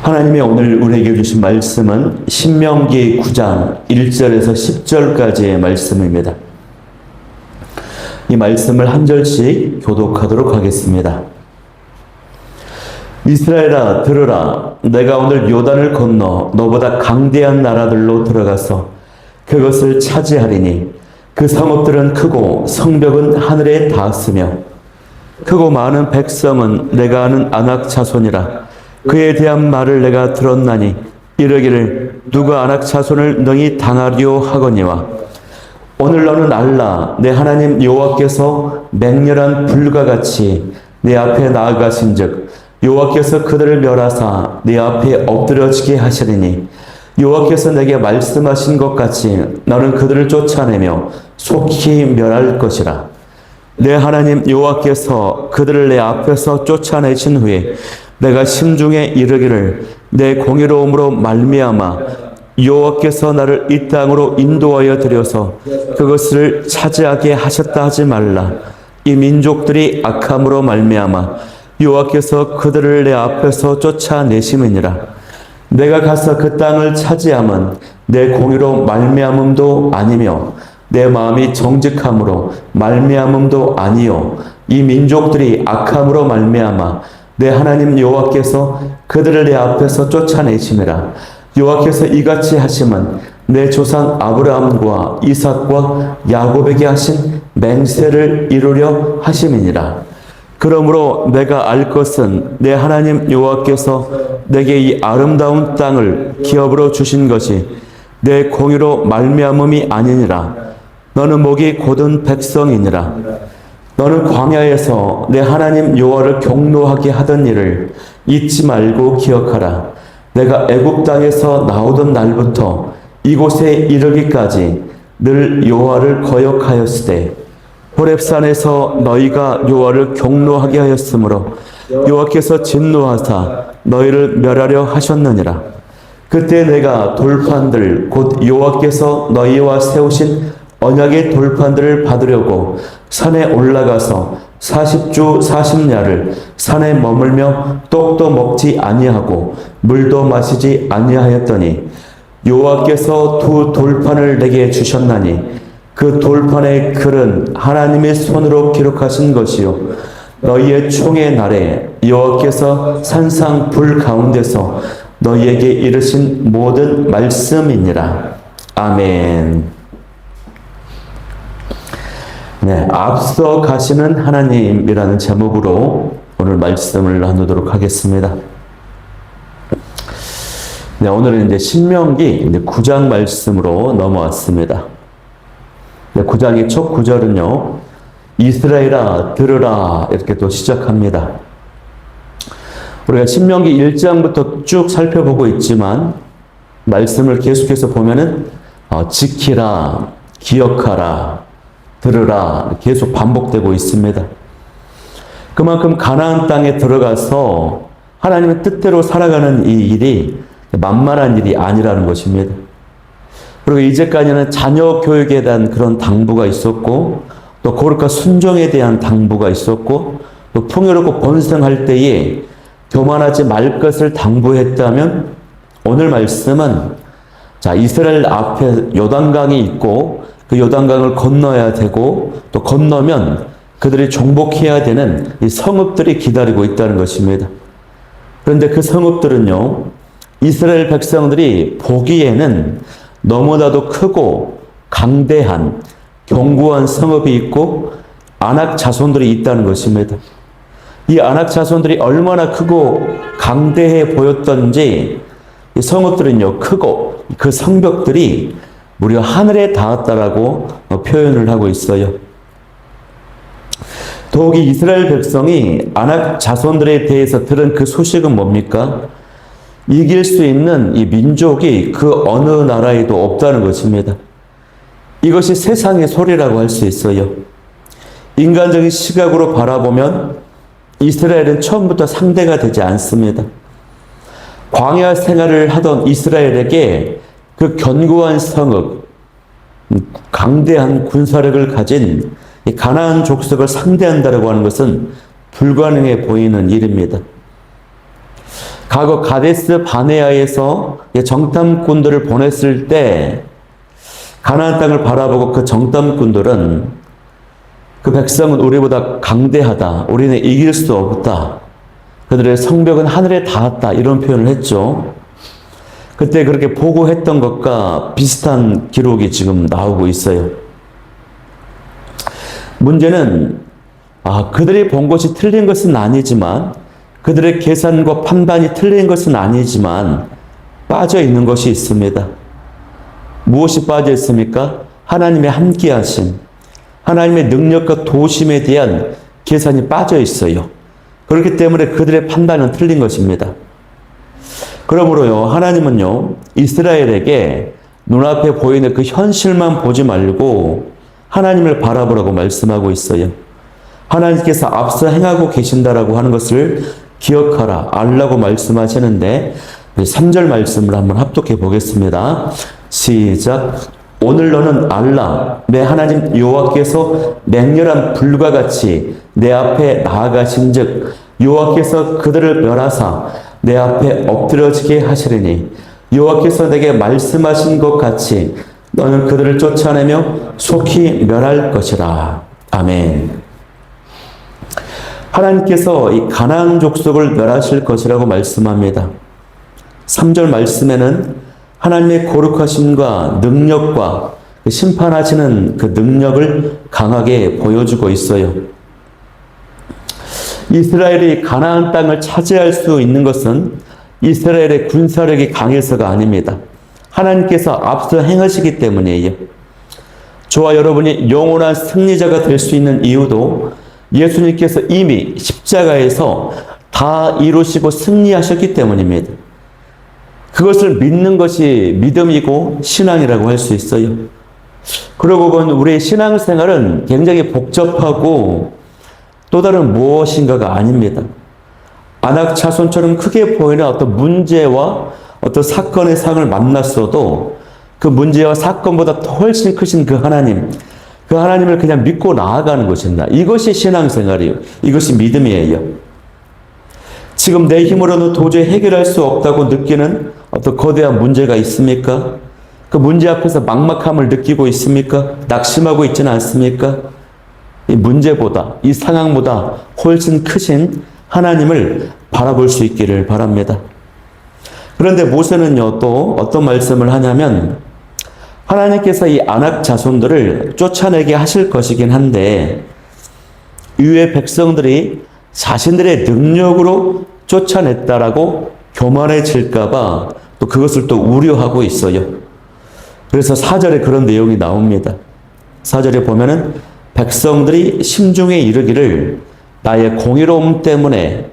하나님이 오늘 우리에게 주신 말씀은 신명기 9장 1절에서 10절까지의 말씀입니다. 이 말씀을 한 절씩 교독하도록 하겠습니다. 이스라엘아 들으라. 내가 오늘 요단을 건너 너보다 강대한 나라들로 들어가서 그것을 차지하리니 그 성읍들은 크고 성벽은 하늘에 닿았으며 크고 많은 백성은 내가 아는 아낙 자손이라. 그에 대한 말을 내가 들었나니 이르기를 누가 아낙 자손을 능히 당하리오 하거니와 오늘 너는 알라. 내 하나님 여호와께서 맹렬한 불과 같이 내 앞에 나아가신즉 여호와께서 그들을 멸하사 내 앞에 엎드려지게 하시리니 여호와께서 내게 말씀하신 것 같이 너는 그들을 쫓아내며 속히 멸할 것이라. 내 하나님 여호와께서 그들을 내 앞에서 쫓아내신 후에 내가 심중에 이르기를 내 공의로움으로 말미암아 여호와께서 나를 이 땅으로 인도하여 들여서 그것을 차지하게 하셨다 하지 말라. 이 민족들이 악함으로 말미암아 여호와께서 그들을 내 앞에서 쫓아내심이니라. 내가 가서 그 땅을 차지함은 내 공의로 말미암음도 아니며 내 마음이 정직함으로 말미암음도 아니요 이 민족들이 악함으로 말미암아 내 하나님 여호와께서 그들을 내 앞에서 쫓아내심이라. 여호와께서 이같이 하심은 내 조상 아브라함과 이삭과 야곱에게 하신 맹세를 이루려 하심이니라. 그러므로 내가 알 것은 내 하나님 여호와께서 내게 이 아름다운 땅을 기업으로 주신 것이 내 공의로 말미암음이 아니니라. 너는 목이 곧은 백성이니라. 너는 광야에서 내 하나님 여호와를 경노하게 하던 일을 잊지 말고 기억하라. 내가 애굽 땅에서 나오던 날부터 이곳에 이르기까지 늘 여호와를 거역하였으되 호렙산에서 너희가 여호와를 경노하게 하였으므로 여호와께서 진노하사 너희를 멸하려 하셨느니라. 그때 내가 돌판들 곧 여호와께서 너희와 세우신 언약의 돌판들을 받으려고 산에 올라가서 40주 40야를 산에 머물며 떡도 먹지 아니하고 물도 마시지 아니하였더니 여호와께서 두 돌판을 내게 주셨나니 그 돌판의 글은 하나님의 손으로 기록하신 것이요 너희의 총의 날에 여호와께서 산상 불 가운데서 너희에게 이르신 모든 말씀이니라. 아멘. 네, 앞서 가시는 하나님이라는 제목으로 오늘 말씀을 나누도록 하겠습니다. 네, 오늘은 이제 신명기 9장 말씀으로 넘어왔습니다. 네, 9장의 첫 구절은요, 이스라엘아 들으라 이렇게 또 시작합니다. 우리가 신명기 1장부터 쭉 살펴보고 있지만 말씀을 계속해서 보면은 지키라, 기억하라, 들으라 계속 반복되고 있습니다. 그만큼 가나안 땅에 들어가서 하나님의 뜻대로 살아가는 이 일이 만만한 일이 아니라는 것입니다. 그리고 이제까지는 자녀 교육에 대한 그런 당부가 있었고 또 거룩과 순종에 대한 당부가 있었고 또 풍요롭고 번성할 때에 교만하지 말 것을 당부했다면 오늘 말씀은 자 이스라엘 앞에 요단강이 있고 그 요단강을 건너야 되고 또 건너면 그들이 정복해야 되는 이 성읍들이 기다리고 있다는 것입니다. 그런데 그 성읍들은요, 이스라엘 백성들이 보기에는 너무나도 크고 강대한 견고한 성읍이 있고 아낙 자손들이 있다는 것입니다. 이 아낙 자손들이 얼마나 크고 강대해 보였던지 이 성읍들은요, 크고 그 성벽들이 무려 하늘에 닿았다라고 표현을 하고 있어요. 더욱이 이스라엘 백성이 아낙 자손들에 대해서 들은 그 소식은 뭡니까? 이길 수 있는 이 민족이 그 어느 나라에도 없다는 것입니다. 이것이 세상의 소리라고 할 수 있어요. 인간적인 시각으로 바라보면 이스라엘은 처음부터 상대가 되지 않습니다. 광야 생활을 하던 이스라엘에게 그 견고한 성읍, 강대한 군사력을 가진 가나안 족속을 상대한다고 하는 것은 불가능해 보이는 일입니다. 과거 가데스 바네아에서 정탐꾼들을 보냈을 때 가나안 땅을 바라보고 그 정탐꾼들은 그 백성은 우리보다 강대하다. 우리는 이길 수 없다. 그들의 성벽은 하늘에 닿았다. 이런 표현을 했죠. 그때 그렇게 보고했던 것과 비슷한 기록이 지금 나오고 있어요. 문제는 그들이 본 것이 틀린 것은 아니지만, 그들의 계산과 판단이 틀린 것은 아니지만 빠져 있는 것이 있습니다. 무엇이 빠져 있습니까? 하나님의 함께하심, 하나님의 능력과 도심에 대한 계산이 빠져 있어요. 그렇기 때문에 그들의 판단은 틀린 것입니다. 그러므로요, 하나님은요, 이스라엘에게 눈앞에 보이는 그 현실만 보지 말고 하나님을 바라보라고 말씀하고 있어요. 하나님께서 앞서 행하고 계신다라고 하는 것을 기억하라, 알라고 말씀하시는데 3절 말씀을 한번 합독해 보겠습니다. 시작. 오늘 너는 알라, 내 하나님 여호와께서 맹렬한 불과 같이 내 앞에 나아가신 즉 여호와께서 그들을 멸하사 내 앞에 엎드러지게 하시리니 여호와께서 내게 말씀하신 것 같이 너는 그들을 쫓아내며 속히 멸할 것이라. 아멘. 하나님께서 이 가나안 족속을 멸하실 것이라고 말씀합니다. 3절 말씀에는 하나님의 거룩하심과 능력과 심판하시는 그 능력을 강하게 보여주고 있어요. 이스라엘이 가나안 땅을 차지할 수 있는 것은 이스라엘의 군사력이 강해서가 아닙니다. 하나님께서 앞서 행하시기 때문이에요. 저와 여러분이 영원한 승리자가 될 수 있는 이유도 예수님께서 이미 십자가에서 다 이루시고 승리하셨기 때문입니다. 그것을 믿는 것이 믿음이고 신앙이라고 할 수 있어요. 그러고 보면 우리의 신앙생활은 굉장히 복잡하고 또 다른 무엇인가가 아닙니다. 안악 자손처럼 크게 보이는 어떤 문제와 어떤 사건의 상을 만났어도 그 문제와 사건보다 훨씬 크신 그 하나님을 그냥 믿고 나아가는 것입니다. 이것이 신앙생활이에요. 이것이 믿음이에요. 지금 내 힘으로는 도저히 해결할 수 없다고 느끼는 어떤 거대한 문제가 있습니까? 그 문제 앞에서 막막함을 느끼고 있습니까? 낙심하고 있지는 않습니까? 이 문제보다, 이 상황보다 훨씬 크신 하나님을 바라볼 수 있기를 바랍니다. 그런데 모세는요, 또 어떤 말씀을 하냐면, 하나님께서 이 안악 자손들을 쫓아내게 하실 것이긴 한데, 이후에 백성들이 자신들의 능력으로 쫓아냈다라고 교만해질까봐 또 그것을 또 우려하고 있어요. 그래서 4절에 그런 내용이 나옵니다. 4절에 보면은 백성들이 심중에 이르기를 나의 공의로움 때문에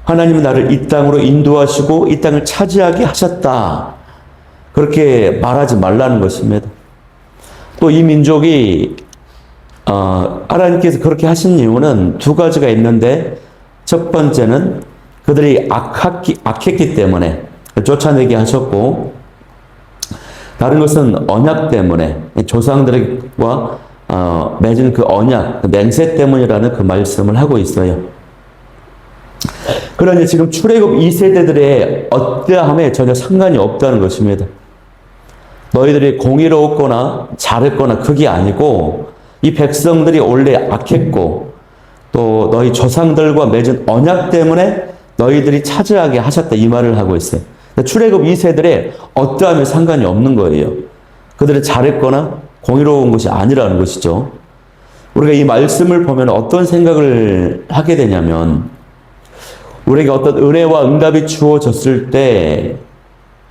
하나님은 나를 이 땅으로 인도하시고 이 땅을 차지하게 하셨다. 그렇게 말하지 말라는 것입니다. 또 이 민족이 하나님께서 그렇게 하신 이유는 두 가지가 있는데 첫 번째는 그들이 악했기 때문에 쫓아내게 하셨고 다른 것은 언약 때문에 조상들과 맺은 그 언약, 그 맹세 때문이라는 그 말씀을 하고 있어요. 그러니 지금 출애굽 2세대들의 어떠함에 전혀 상관이 없다는 것입니다. 너희들이 공의로웠거나 잘했거나 그게 아니고 이 백성들이 원래 악했고 또 너희 조상들과 맺은 언약 때문에 너희들이 차지하게 하셨다 이 말을 하고 있어요. 출애굽 2세들의 어떠함에 상관이 없는 거예요. 그들이 잘했거나 공의로운 것이 아니라는 것이죠. 우리가 이 말씀을 보면 어떤 생각을 하게 되냐면 우리에게 어떤 은혜와 응답이 주어졌을 때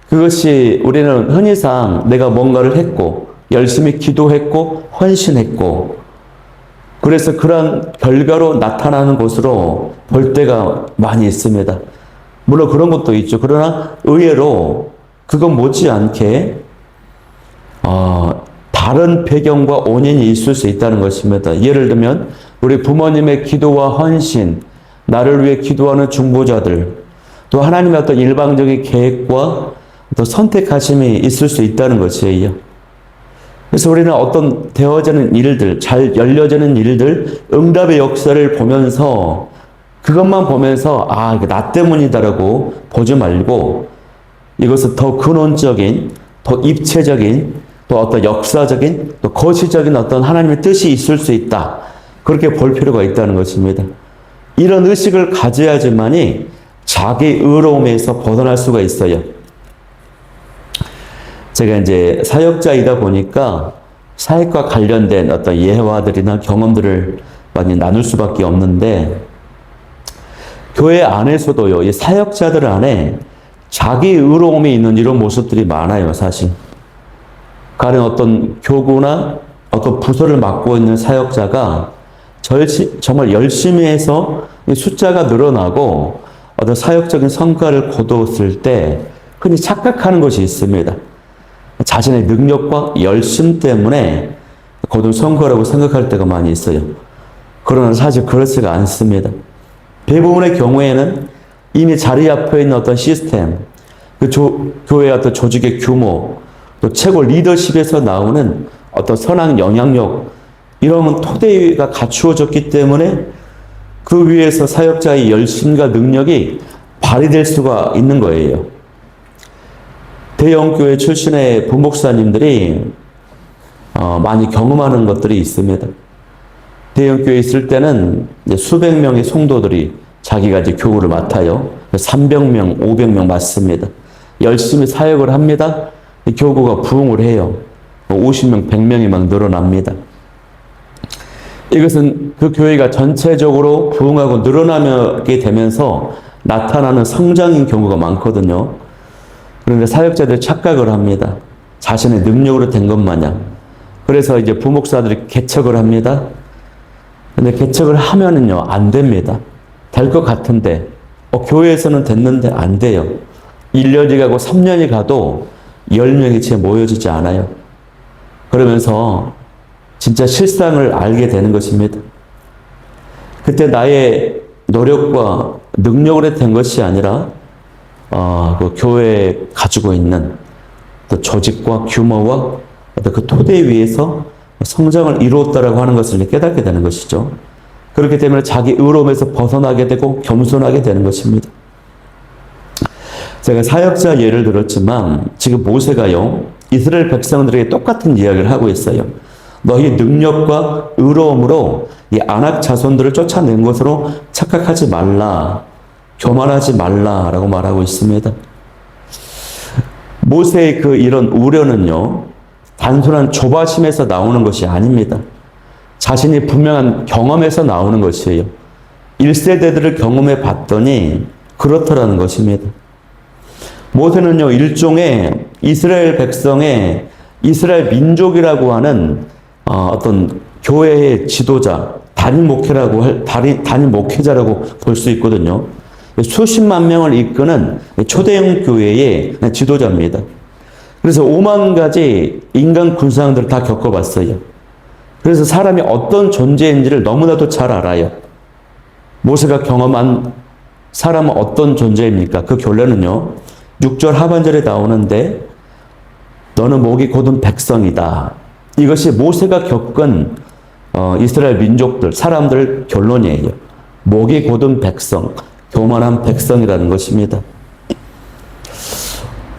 그것이 우리는 흔히상 내가 뭔가를 했고 열심히 기도했고 헌신했고 그래서 그런 결과로 나타나는 것으로 볼 때가 많이 있습니다. 물론 그런 것도 있죠. 그러나 의외로 그건 못지않게 다른 배경과 원인이 있을 수 있다는 것입니다. 예를 들면 우리 부모님의 기도와 헌신, 나를 위해 기도하는 중보자들, 또 하나님의 어떤 일방적인 계획과 또 선택하심이 있을 수 있다는 것이에요. 그래서 우리는 어떤 되어지는 일들, 잘 열려지는 일들, 응답의 역사를 보면서 그것만 보면서 이게 나 때문이다라고 보지 말고 이것은 더 근원적인, 더 입체적인, 또 어떤 역사적인, 또 거시적인 어떤 하나님의 뜻이 있을 수 있다. 그렇게 볼 필요가 있다는 것입니다. 이런 의식을 가져야지만이 자기 의로움에서 벗어날 수가 있어요. 제가 이제 사역자이다 보니까 사역과 관련된 어떤 예화들이나 경험들을 많이 나눌 수밖에 없는데, 교회 안에서도요, 이 사역자들 안에 자기 의로움이 있는 이런 모습들이 많아요, 사실. 가령 어떤 교구나 어떤 부서를 맡고 있는 사역자가 정말 열심히 해서 숫자가 늘어나고 어떤 사역적인 성과를 거두었을 때 흔히 착각하는 것이 있습니다. 자신의 능력과 열심 때문에 거둔 성과라고 생각할 때가 많이 있어요. 그러나 사실 그렇지가 않습니다. 대부분의 경우에는 이미 자리 앞에 있는 어떤 시스템, 교회의 어떤 조직의 규모, 또 최고 리더십에서 나오는 어떤 선한 영향력, 이런 토대가 갖추어졌기 때문에 그 위에서 사역자의 열심과 능력이 발휘될 수가 있는 거예요. 대형교회 출신의 부목사님들이 많이 경험하는 것들이 있습니다. 대형교회에 있을 때는 이제 수백 명의 성도들이 자기가 이제 교우를 맡아요. 300명, 500명 맡습니다. 열심히 사역을 합니다. 교구가 부흥을 해요. 50명, 100명이 막 늘어납니다. 이것은 그 교회가 전체적으로 부흥하고 늘어나게 되면서 나타나는 성장인 경우가 많거든요. 그런데 사역자들이 착각을 합니다. 자신의 능력으로 된 것 마냥. 그래서 이제 부목사들이 개척을 합니다. 근데 개척을 하면은요, 안 됩니다. 될 것 같은데, 교회에서는 됐는데 안 돼요. 1년이 가고 3년이 가도 10명이 채 모여지지 않아요. 그러면서 진짜 실상을 알게 되는 것입니다. 그때 나의 노력과 능력으로 된 것이 아니라 그 교회에 가지고 있는 또 조직과 규모와 어떤 그 토대 위에서 성장을 이루었다라고 하는 것을 깨닫게 되는 것이죠. 그렇기 때문에 자기 의로움에서 벗어나게 되고 겸손하게 되는 것입니다. 제가 사역자 예를 들었지만 지금 모세가요, 이스라엘 백성들에게 똑같은 이야기를 하고 있어요. 너희 능력과 의로움으로 이 아낙 자손들을 쫓아낸 것으로 착각하지 말라, 교만하지 말라라고 말하고 있습니다. 모세의 이런 우려는요, 단순한 조바심에서 나오는 것이 아닙니다. 자신이 분명한 경험에서 나오는 것이에요. 1세대들을 경험해 봤더니 그렇더라는 것입니다. 모세는요, 일종의 이스라엘 백성의 이스라엘 민족이라고 하는 어떤 교회의 지도자, 단임 목회자라고 볼 수 있거든요. 수십만 명을 이끄는 초대형 교회의 지도자입니다. 그래서 5만 가지 인간 군상들을 다 겪어봤어요. 그래서 사람이 어떤 존재인지를 너무나도 잘 알아요. 모세가 경험한 사람은 어떤 존재입니까? 그 결론은요, 6절 하반절에 나오는데 너는 목이 곧은 백성이다. 이것이 모세가 겪은 이스라엘 민족들, 사람들 결론이에요. 목이 곧은 백성, 교만한 백성이라는 것입니다.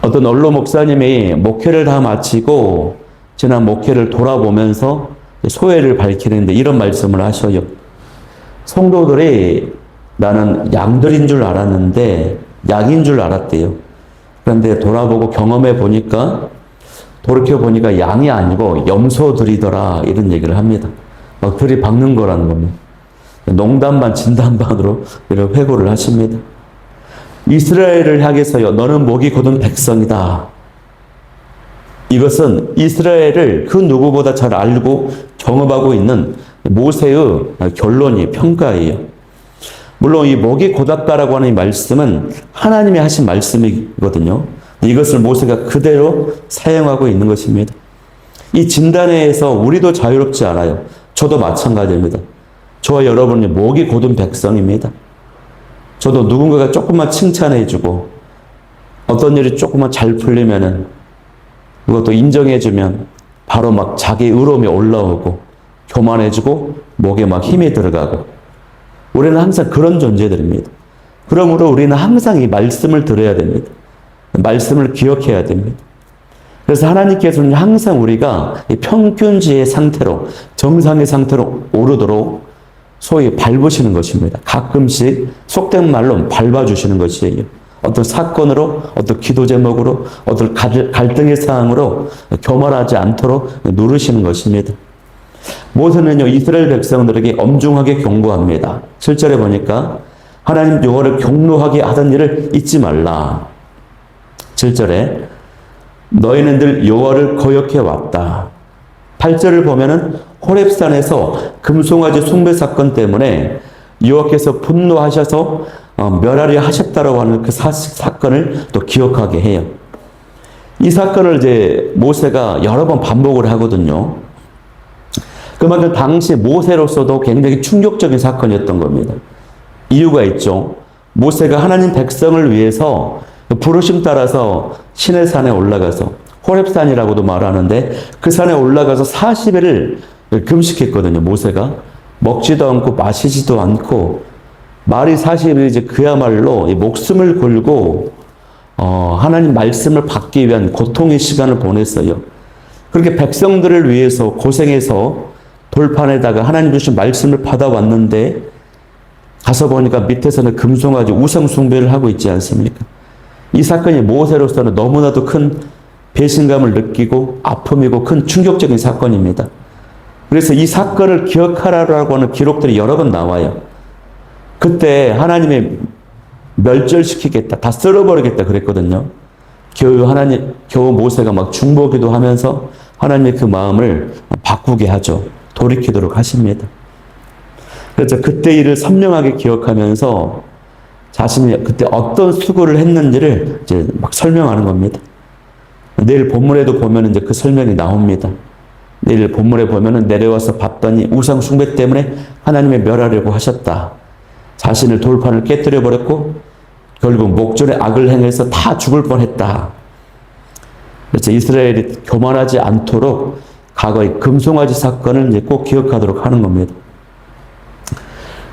어떤 언로 목사님이 목회를 다 마치고 지난 목회를 돌아보면서 소회를 밝히는데 이런 말씀을 하셔요. 성도들이 나는 양들인 줄 알았는데 양인 줄 알았대요. 그런데 돌아보고 경험해 보니까, 돌이켜 보니까 양이 아니고 염소들이더라, 이런 얘기를 합니다. 막 들이박는 거라는 겁니다. 농담 반 진담 반으로 이런 회고를 하십니다. 이스라엘을 향해서요, 너는 목이 곧은 백성이다. 이것은 이스라엘을 그 누구보다 잘 알고 경험하고 있는 모세의 결론이 평가예요. 물론 이 목이 곧았다라고 하는 이 말씀은 하나님이 하신 말씀이거든요. 이것을 모세가 그대로 사용하고 있는 것입니다. 이 진단에서 우리도 자유롭지 않아요. 저도 마찬가지입니다. 저와 여러분이 목이 곧은 백성입니다. 저도 누군가가 조금만 칭찬해주고 어떤 일이 조금만 잘 풀리면은 그것도 인정해주면 바로 막 자기 의로움이 올라오고 교만해지고 목에 막 힘이 들어가고, 우리는 항상 그런 존재들입니다. 그러므로 우리는 항상 이 말씀을 들어야 됩니다. 말씀을 기억해야 됩니다. 그래서 하나님께서는 항상 우리가 이 평균지의 상태로, 정상의 상태로 오르도록 소위 밟으시는 것입니다. 가끔씩 속된 말로 밟아주시는 것이에요. 어떤 사건으로, 어떤 기도 제목으로, 어떤 갈등의 사항으로 교만하지 않도록 누르시는 것입니다. 모세는요, 이스라엘 백성들에게 엄중하게 경고합니다. 7절에 보니까 하나님 여호와를 경노하게 하던 일을 잊지 말라. 7절에 너희는 늘 여호와를 거역해 왔다. 8절을 보면은 호렙산에서 금송아지 숭배 사건 때문에 여호와께서 분노하셔서 멸하려 하셨다라고 하는 그 사건을 또 기억하게 해요. 이 사건을 이제 모세가 여러 번 반복을 하거든요. 그만큼 당시 모세로서도 굉장히 충격적인 사건이었던 겁니다. 이유가 있죠. 모세가 하나님 백성을 위해서 부르심 따라서 시내 산에 올라가서 호렙산이라고도 말하는데 그 산에 올라가서 40일을 금식했거든요. 모세가 먹지도 않고 마시지도 않고 말이 40일 이제 그야말로 목숨을 걸고 하나님 말씀을 받기 위한 고통의 시간을 보냈어요. 그렇게 백성들을 위해서 고생해서 돌판에다가 하나님 주신 말씀을 받아왔는데 가서 보니까 밑에서는 금송아지 우상 숭배를 하고 있지 않습니까? 이 사건이 모세로서는 너무나도 큰 배신감을 느끼고 아픔이고 큰 충격적인 사건입니다. 그래서 이 사건을 기억하라고 하는 기록들이 여러 번 나와요. 그때 하나님이 멸절시키겠다, 다 쓸어버리겠다 그랬거든요. 겨우 모세가 막 중보기도 하면서 하나님의 그 마음을 바꾸게 하죠. 돌이키도록 하십니다. 그래서 그때 일을 선명하게 기억하면서 자신이 그때 어떤 수고를 했는지를 이제 막 설명하는 겁니다. 내일 본문에도 보면 이제 그 설명이 나옵니다. 내일 본문에 보면은 내려와서 봤더니 우상 숭배 때문에 하나님의 멸하려고 하셨다. 자신을 돌판을 깨뜨려 버렸고 결국 목전에 악을 행해서 다 죽을 뻔했다. 그래서 이스라엘이 교만하지 않도록 과거의 금송아지 사건을 이제 꼭 기억하도록 하는 겁니다.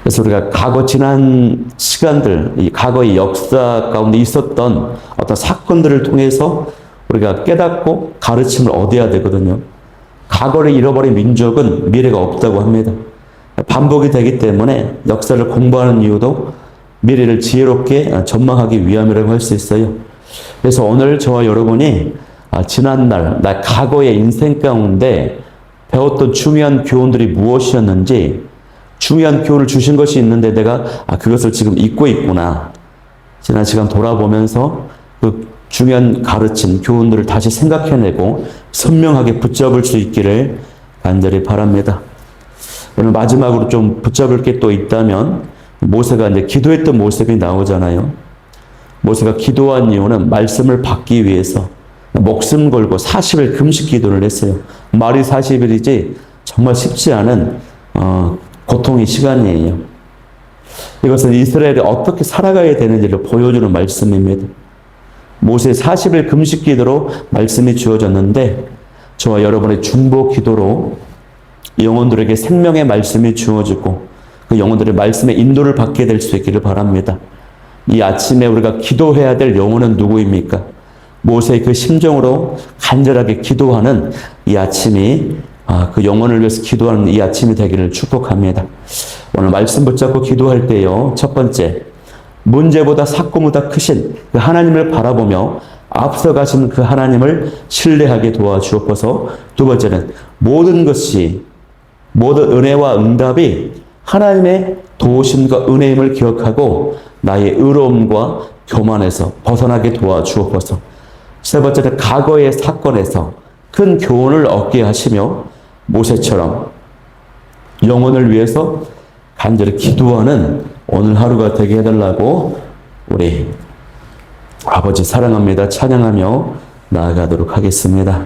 그래서 우리가 과거 지난 시간들, 이 과거의 역사 가운데 있었던 어떤 사건들을 통해서 우리가 깨닫고 가르침을 얻어야 되거든요. 과거를 잃어버린 민족은 미래가 없다고 합니다. 반복이 되기 때문에 역사를 공부하는 이유도 미래를 지혜롭게 전망하기 위함이라고 할 수 있어요. 그래서 오늘 저와 여러분이 지난날 나 과거의 인생 가운데 배웠던 중요한 교훈들이 무엇이었는지 중요한 교훈을 주신 것이 있는데 내가 그것을 지금 잊고 있구나. 지난 시간 돌아보면서 그 중요한 가르침, 교훈들을 다시 생각해내고 선명하게 붙잡을 수 있기를 간절히 바랍니다. 오늘 마지막으로 좀 붙잡을 게 또 있다면 모세가 이제 기도했던 모습이 나오잖아요. 모세가 기도한 이유는 말씀을 받기 위해서 목숨 걸고 40일 금식 기도를 했어요. 말이 40일이지 정말 쉽지 않은 고통의 시간이에요. 이것은 이스라엘이 어떻게 살아가야 되는지를 보여주는 말씀입니다. 모세의 40일 금식 기도로 말씀이 주어졌는데 저와 여러분의 중보 기도로 영혼들에게 생명의 말씀이 주어지고 그 영혼들의 말씀의 인도를 받게 될 수 있기를 바랍니다. 이 아침에 우리가 기도해야 될 영혼은 누구입니까? 모세의 그 심정으로 간절하게 기도하는 이 아침이 그 영혼을 위해서 기도하는 이 아침이 되기를 축복합니다. 오늘 말씀 붙잡고 기도할 때요. 첫 번째, 문제보다 사건보다 크신 그 하나님을 바라보며 앞서가신 그 하나님을 신뢰하게 도와주옵소서. 두 번째는 모든 것이 모든 은혜와 응답이 하나님의 도우심과 은혜임을 기억하고 나의 의로움과 교만에서 벗어나게 도와주옵소서. 세 번째는 과거의 사건에서 큰 교훈을 얻게 하시며 모세처럼 영혼을 위해서 간절히 기도하는 오늘 하루가 되게 해달라고 우리 아버지 사랑합니다 찬양하며 나아가도록 하겠습니다.